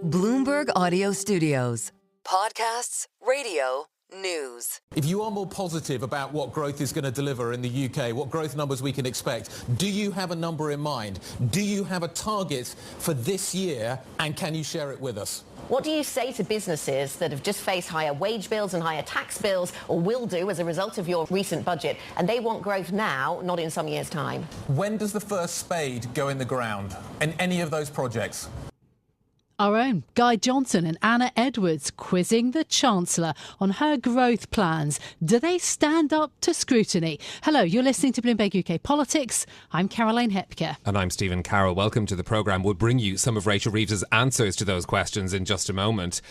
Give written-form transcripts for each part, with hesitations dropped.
Bloomberg Audio Studios. Podcasts, radio, news. If you are more positive about what growth is going to deliver in the UK, what growth numbers we can expect, do you have a number in mind? Do you have a target for this year, and can you share it with us? What do you say to businesses that have just faced higher wage bills and higher tax bills, or will do as a result of your recent budget, and they want growth now, not in some years' time? When does the first spade go in the ground in any of those projects? Our own Guy Johnson and Anna Edwards quizzing the Chancellor on her growth plans. Do they stand up to scrutiny? Hello, you're listening to Bloomberg UK Politics. I'm Caroline Hepker. And I'm Stephen Carroll. Welcome to the programme. We'll bring you some of Rachel Reeves' answers to those questions in just a moment.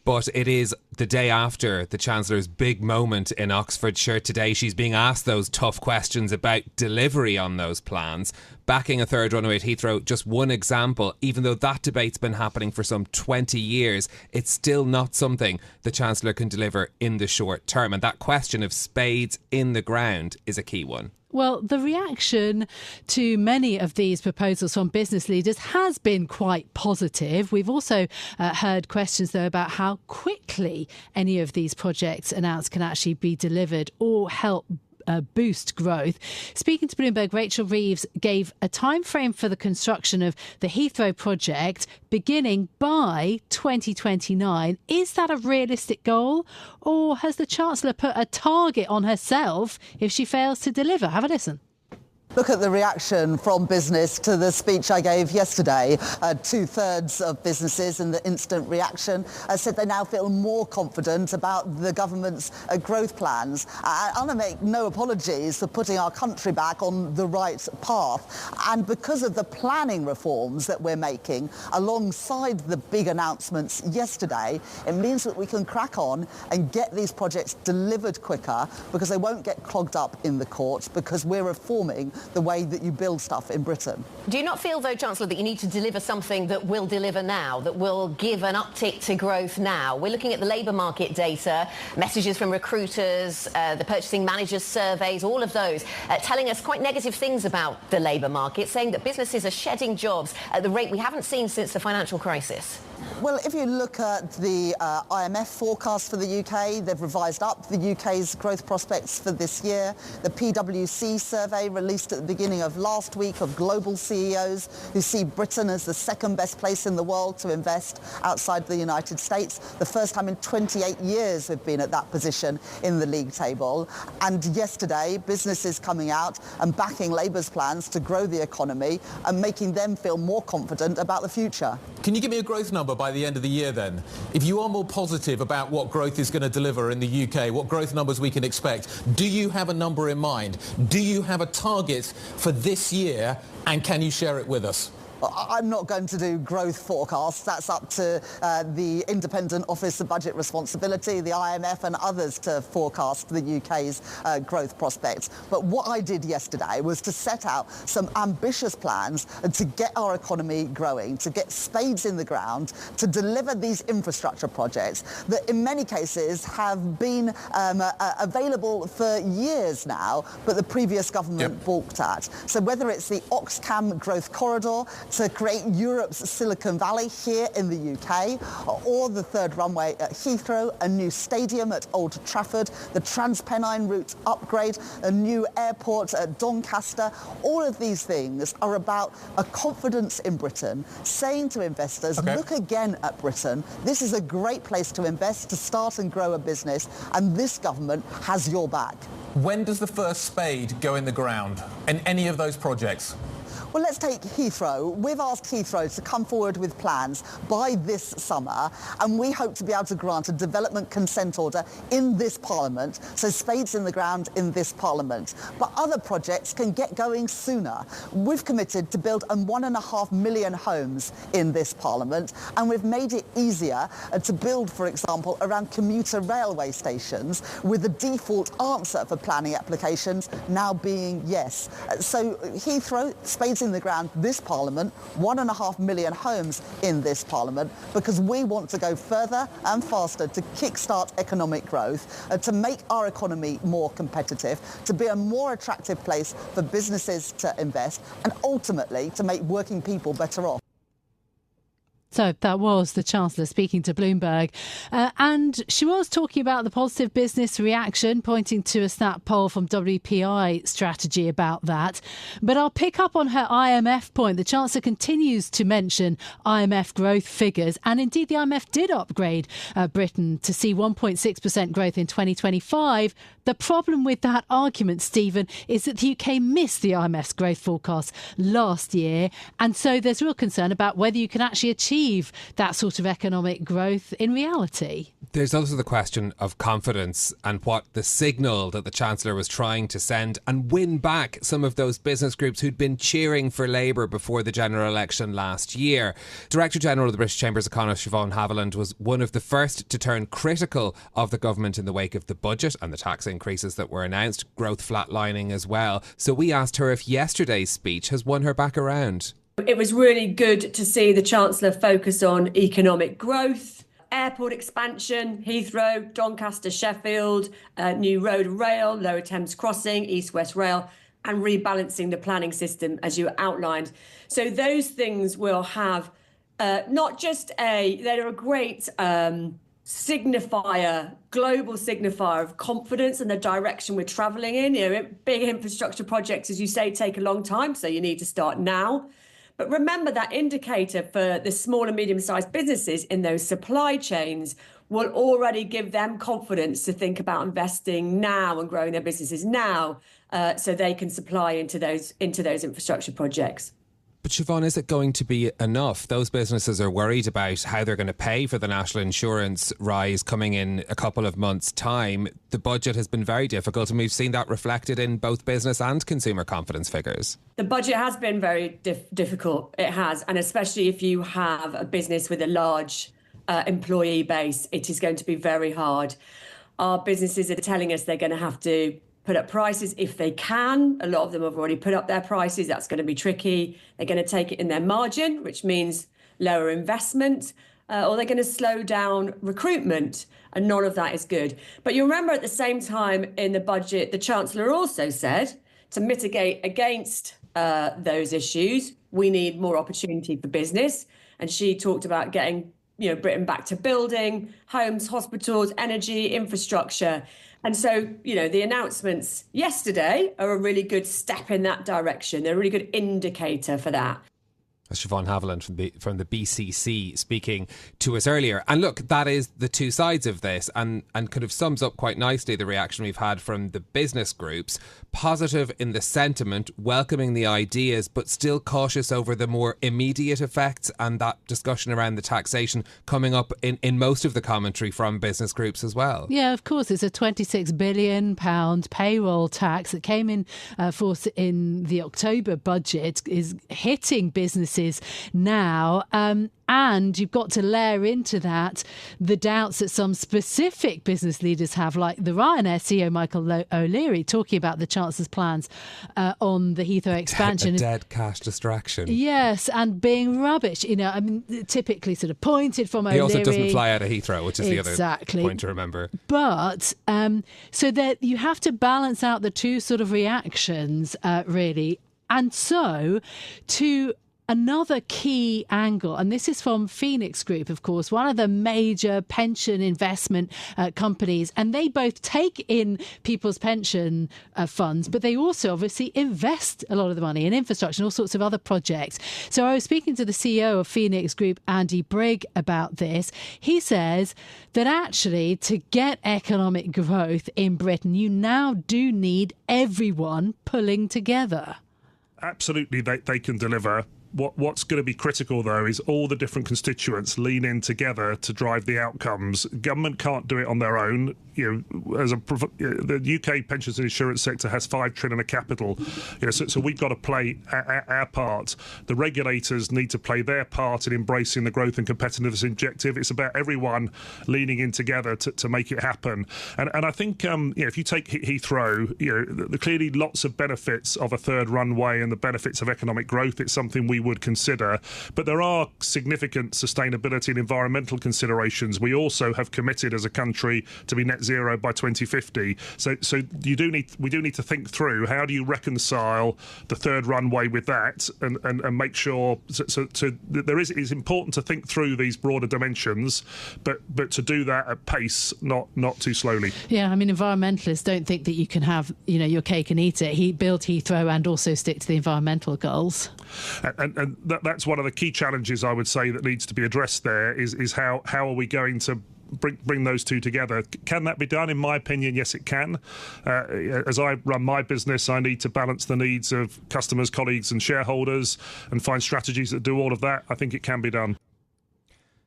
But it is the day after the Chancellor's big moment in Oxfordshire. Today she's being asked those tough questions about delivery on those plans. Backing a third runway at Heathrow, just one example. Even though that debate's been happening for some 20 years, it's still not something the Chancellor can deliver in the short term. And that question of spades in the ground is a key one. Well, the reaction to many of these proposals from business leaders has been quite positive. We've also heard questions, though, about how quickly any of these projects announced can actually be delivered or help boost growth. Speaking to Bloomberg, Rachel Reeves gave a time frame for the construction of the Heathrow project beginning by 2029. Is that a realistic goal, or has the Chancellor put a target on herself if she fails to deliver? Have a listen. Look at the reaction from business to the speech I gave yesterday. 2/3 of businesses in the instant reaction said they now feel more confident about the government's growth plans. I want to make no apologies for putting our country back on the right path. And because of the planning reforms that we're making alongside the big announcements yesterday, it means that we can crack on and get these projects delivered quicker, because they won't get clogged up in the courts, because we're reforming the way that you build stuff in Britain. Do you not feel, though, Chancellor, that you need to deliver something that will deliver now, that will give an uptick to growth now? We're looking at the labour market data, messages from recruiters, the purchasing managers' surveys, all of those telling us quite negative things about the labour market, saying that businesses are shedding jobs at the rate we haven't seen since the financial crisis. Well, if you look at the IMF forecast for the UK, they've revised up the UK's growth prospects for this year. The PwC survey released at the beginning of last week of global CEOs who see Britain as the second best place in the world to invest outside the United States. The first time in 28 years we've been at that position in the league table. And yesterday, businesses coming out and backing Labour's plans to grow the economy and making them feel more confident about the future. Can you give me a growth number by the end of the year then? If you are more positive about what growth is going to deliver in the UK, what growth numbers we can expect, do you have a number in mind? Do you have a target for this year, and can you share it with us? I'm not going to do growth forecasts. That's up to the Independent Office of Budget Responsibility, the IMF and others to forecast the UK's growth prospects. But what I did yesterday was to set out some ambitious plans to get our economy growing, to get spades in the ground, to deliver these infrastructure projects that in many cases have been available for years now, but the previous government balked at. So whether it's the Oxfam Growth Corridor, to create Europe's Silicon Valley here in the UK, or the third runway at Heathrow, a new stadium at Old Trafford, the Transpennine route upgrade, a new airport at Doncaster. All of these things are about a confidence in Britain, saying to investors, look again at Britain. This is a great place to invest, to start and grow a business, and this government has your back. When does the first spade go in the ground in any of those projects? Well, let's take Heathrow. We've asked Heathrow to come forward with plans by this summer, and we hope to be able to grant a development consent order in this Parliament, so spades in the ground in this Parliament. But other projects can get going sooner. We've committed to build 1.5 million homes in this Parliament, and we've made it easier to build, for example, around commuter railway stations, with the default answer for planning applications now being yes. So Heathrow, spades in the ground this Parliament, 1.5 million homes in this Parliament, because we want to go further and faster to kickstart economic growth, to make our economy more competitive, to be a more attractive place for businesses to invest, and ultimately to make working people better off. So that was the Chancellor speaking to Bloomberg. And she was talking about the positive business reaction, pointing to a snap poll from WPI strategy about that. But I'll pick up on her IMF point. The Chancellor continues to mention IMF growth figures. And indeed, the IMF did upgrade Britain to see 1.6% growth in 2025. The problem with that argument, Stephen, is that the UK missed the IMF's growth forecast last year. And so there's real concern about whether you can actually achieve that sort of economic growth in reality. There's also the question of confidence and what the signal that the Chancellor was trying to send and win back some of those business groups who'd been cheering for Labour before the general election last year. Director General of the British Chamber's economist Shevaun Haviland was one of the first to turn critical of the government in the wake of the budget and the tax increases that were announced, growth flatlining as well. So we asked her if yesterday's speech has won her back around. It was really good to see the Chancellor focus on economic growth, airport expansion, Heathrow, Doncaster, Sheffield, new road and rail, Lower Thames Crossing, East-West Rail, and rebalancing the planning system, as you outlined. So those things will have not just they're a great signifier, global signifier of confidence and the direction we're travelling in. You know, big infrastructure projects, as you say, take a long time, so you need to start now. But remember, that indicator for the small and medium-sized businesses in those supply chains will already give them confidence to think about investing now and growing their businesses now, so they can supply into those infrastructure projects. But Shevaun, is it going to be enough? Those businesses are worried about how they're going to pay for the national insurance rise coming in a couple of months' time. The budget has been very difficult, and we've seen that reflected in both business and consumer confidence figures. The budget has been very difficult. It has. And especially if you have a business with a large employee base, it is going to be very hard. Our businesses are telling us they're going to have to put up prices if they can. A lot of them have already put up their prices. That's going to be tricky. They're going to take it in their margin, which means lower investment, or they're going to slow down recruitment. And none of that is good. But you remember at the same time in the budget, the Chancellor also said to mitigate against those issues, we need more opportunity for business. And she talked about getting Britain back to building, homes, hospitals, energy, infrastructure. And so, the announcements yesterday are a really good step in that direction. They're a really good indicator for that. Shevaun Haviland from the BCC speaking to us earlier. And look, that is the two sides of this and kind of sums up quite nicely the reaction we've had from the business groups. Positive in the sentiment, welcoming the ideas, but still cautious over the more immediate effects, and that discussion around the taxation coming up in most of the commentary from business groups as well. Yeah, of course. It's a £26 billion payroll tax that came in force in the October budget, is hitting businesses now, and you've got to layer into that the doubts that some specific business leaders have, like the Ryanair CEO Michael O'Leary talking about the Chancellor's plans on the Heathrow expansion. A dead cash distraction. Yes, and being rubbish. Typically sort of pointed from O'Leary. He also doesn't fly out of Heathrow, which is the other point to remember. But so that you have to balance out the two sort of reactions, really. And so to another key angle, and this is from Phoenix Group, of course, one of the major pension investment companies, and they both take in people's pension funds, but they also obviously invest a lot of the money in infrastructure and all sorts of other projects. So I was speaking to the CEO of Phoenix Group, Andy Briggs, about this. He says that actually to get economic growth in Britain, you now do need everyone pulling together. Absolutely, they can deliver. What's going to be critical, though, is all the different constituents lean in together to drive the outcomes. Government can't do it on their own. The UK pensions and insurance sector has $5 trillion of capital. So we've got to play our part. The regulators need to play their part in embracing the growth and competitiveness objective. It's about everyone leaning in together to make it happen. And I think if you take Heathrow, clearly lots of benefits of a third runway and the benefits of economic growth. It's something we we would consider. But there are significant sustainability and environmental considerations. We also have committed as a country to be net zero by 2050. So we do need to think through, how do you reconcile the third runway with that, and make sure it's important to think through these broader dimensions, but to do that at pace, not too slowly. Yeah, I mean, environmentalists don't think that you can have, your cake and eat it. Build Heathrow and also stick to the environmental goals. And that's one of the key challenges, I would say, that needs to be addressed there is how are we going to bring those two together. Can that be done? In my opinion, yes, it can. As I run my business, I need to balance the needs of customers, colleagues and shareholders and find strategies that do all of that. I think it can be done.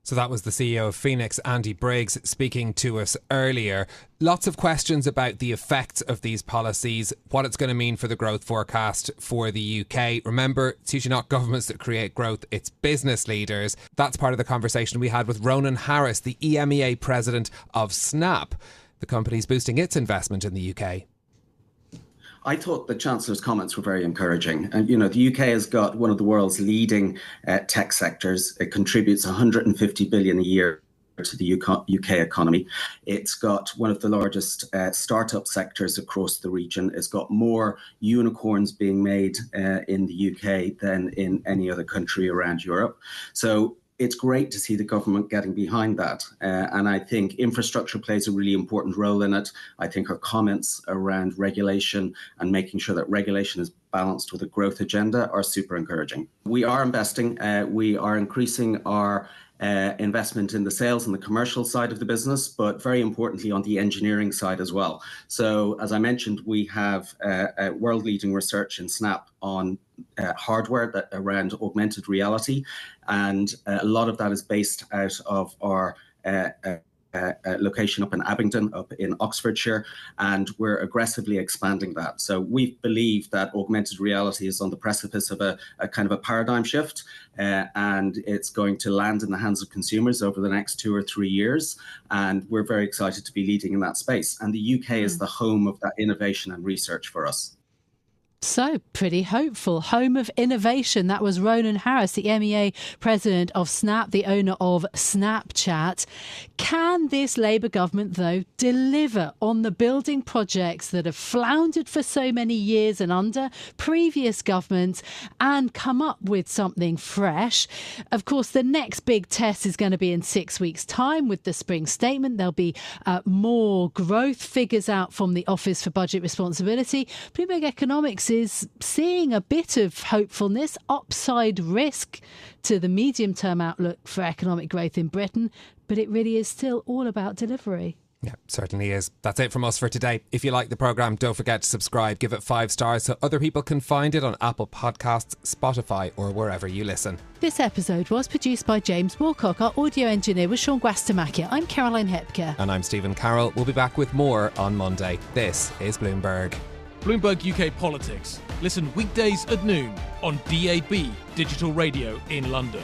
So that was the CEO of Phoenix, Andy Briggs, speaking to us earlier. Lots of questions about the effects of these policies, what it's going to mean for the growth forecast for the UK. Remember, it's usually not governments that create growth, it's business leaders. That's part of the conversation we had with Ronan Harris, the EMEA President of Snap. The company's boosting its investment in the UK. I thought the Chancellor's comments were very encouraging. And, the UK has got one of the world's leading tech sectors. It contributes 150 billion a year to the UK economy. It's got one of the largest startup sectors across the region. It's got more unicorns being made in the UK than in any other country around Europe. So it's great to see the government getting behind that. And I think infrastructure plays a really important role in it. I think our comments around regulation and making sure that regulation is balanced with a growth agenda are super encouraging. We are investing. We are increasing our investment in the sales and the commercial side of the business, but very importantly on the engineering side as well. So as I mentioned, we have world-leading research in Snap on hardware around augmented reality, and a lot of that is based out of our location up in Abingdon, up in Oxfordshire, and we're aggressively expanding that. So we believe that augmented reality is on the precipice of a kind of a paradigm shift, and it's going to land in the hands of consumers over the next 2 or 3 years, and we're very excited to be leading in that space. And the UK is the home of that innovation and research for us. So, pretty hopeful. Home of innovation. That was Ronan Harris, the EMEA President of Snap, the owner of Snapchat. Can this Labour government, though, deliver on the building projects that have floundered for so many years and under previous governments and come up with something fresh? Of course, the next big test is going to be in 6 weeks' time with the spring statement. There'll be more growth figures out from the Office for Budget Responsibility. Bloomberg Economics is seeing a bit of hopefulness, upside risk to the medium-term outlook for economic growth in Britain, but it really is still all about delivery. Yeah, certainly is. That's it from us for today. If you like the programme, don't forget to subscribe, give it 5 stars so other people can find it on Apple Podcasts, Spotify or wherever you listen. This episode was produced by James Walcock. Our audio engineer was Sean Guastamakia. I'm Caroline Hepker. And I'm Stephen Carroll. We'll be back with more on Monday. This is Bloomberg. Bloomberg UK Politics. Listen weekdays at noon on DAB Digital Radio in London.